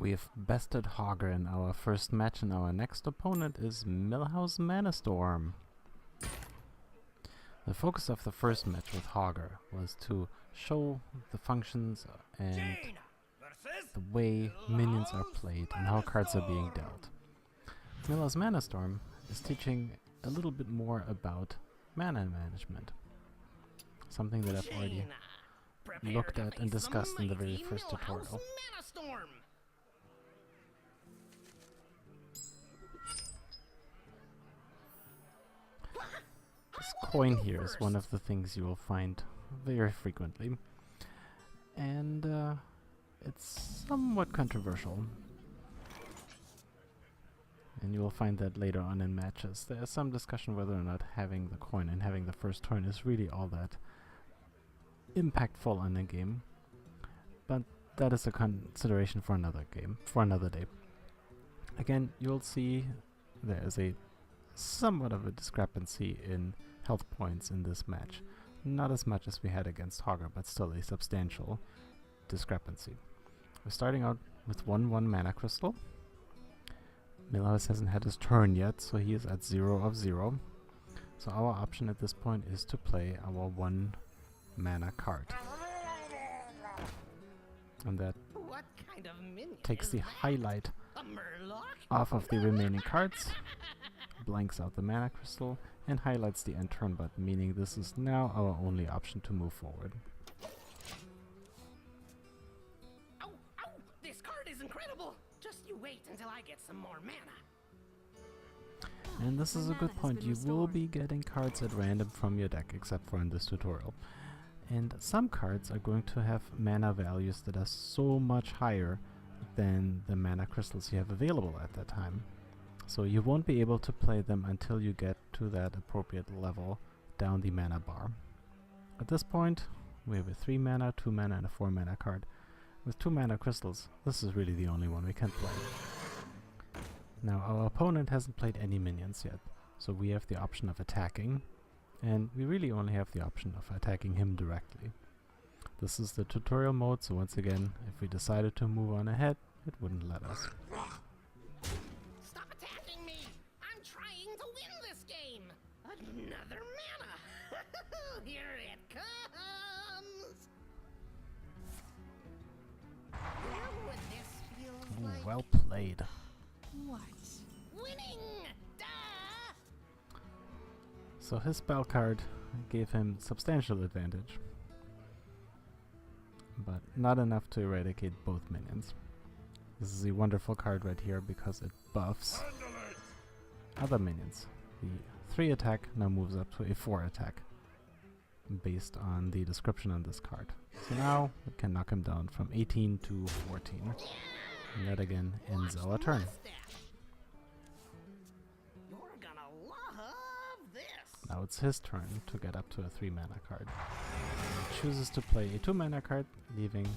We have bested Hogger in our first match, and our next opponent is Millhouse Manastorm. The focus of the first match with Hogger was to show the functions and the way minions are played and how cards are being dealt. Millhouse Manastorm is teaching a little bit more about mana management, something that I've already looked at and discussed in the very first tutorial. This coin here is one of the things you will find very frequently, and it's somewhat controversial, and you will find that later on in matches. There is some discussion whether or not having the coin and having the first turn is really all that impactful on a game, but that is a consideration for another game, for another day. Again, you'll see there is a somewhat of a discrepancy in health points in this match. Not as much as we had against Hogger, but still a substantial discrepancy. We're starting out with 1/1 mana crystal. Millhouse hasn't had his turn yet, so he is at 0 of 0. So our option at this point is to play our 1 mana card. And that takes the highlight off of the remaining cards, blanks out the mana crystal, and highlights the end turn button, meaning this is now our only option to move forward. Oh, this card is incredible! Just you wait until I get some more mana. And this is a good point. You will be getting cards at random from your deck, except for in this tutorial. And some cards are going to have mana values that are so much higher than the mana crystals you have available at that time. So you won't be able to play them until you get to that appropriate level down the mana bar. At this point, we have a 3 mana, 2 mana, and a 4 mana card. With 2 mana crystals, this is really the only one we can play. Now, our opponent hasn't played any minions yet, so we have the option of attacking, and we really only have the option of attacking him directly. This is the tutorial mode, so once again, if we decided to move on ahead, it wouldn't let us. Another mana! Here it comes! Where would this feel like? Well played. What? Winning! Duh! So his spell card gave him substantial advantage, but not enough to eradicate both minions. This is a wonderful card right here because it buffs other minions. The 3 attack now moves up to a 4 attack based on the description on this card. So now we can knock him down from 18 to 14. And that again ends our turn. You're gonna love this. Now it's his turn to get up to a 3 mana card. He chooses to play a 2 mana card, leaving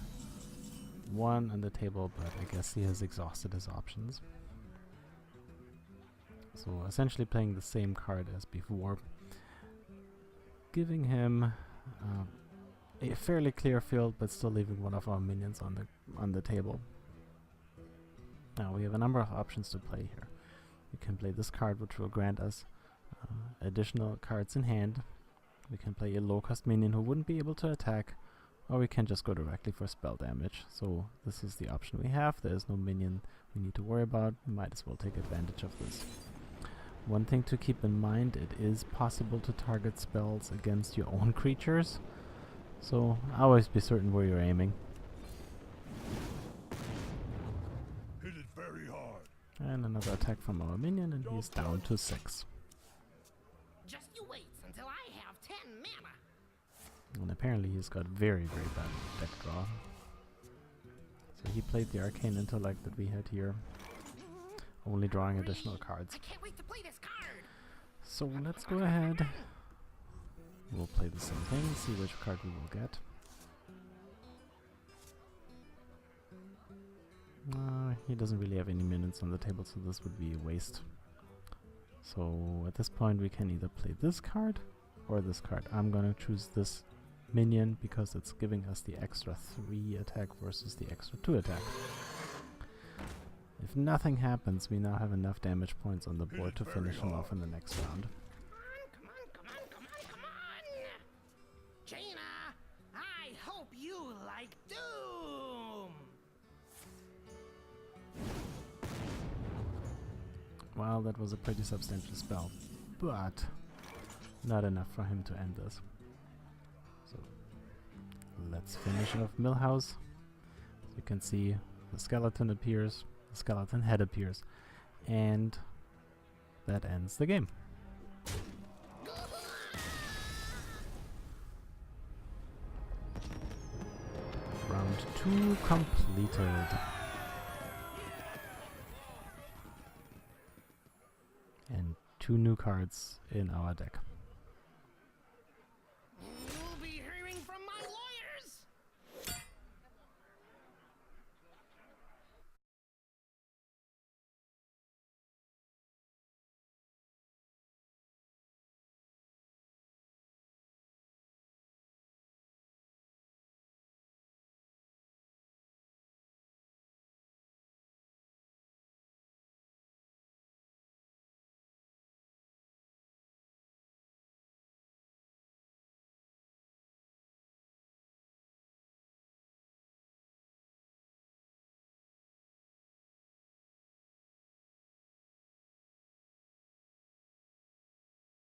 1 on the table, but I guess he has exhausted his options. So essentially playing the same card as before, giving him a fairly clear field, but still leaving one of our minions on the table. Now we have a number of options to play here. We can play this card, which will grant us additional cards in hand. We can play a low-cost minion who wouldn't be able to attack, or we can just go directly for spell damage. So this is the option we have. There is no minion we need to worry about. We might as well take advantage of this. One thing to keep in mind, it is possible to target spells against your own creatures, so always be certain where you're aiming. Hit it very hard. And another attack from our minion, and he's down to 6. Just you wait until I have 10 mana. And apparently he's got very, very bad deck draw. So he played the Arcane Intellect that we had here, only drawing additional cards. I can't wait to play this card. So let's go ahead. We'll play the same thing, see which card we will get. He doesn't really have any minions on the table, so this would be a waste. So at this point we can either play this card or this card. I'm gonna choose this minion because it's giving us the extra 3 attack versus the extra 2 attack. if nothing happens, we now have enough damage points on the board to finish him off in the next round. Come on, come on, come on, come on! Jaina, I hope you like Doom! Well, that was a pretty substantial spell, but not enough for him to end this. So let's finish off Millhouse. As you can see, the skeleton appears, the skeleton head appears, and that ends the game. Round 2 completed. And 2 new cards in our deck.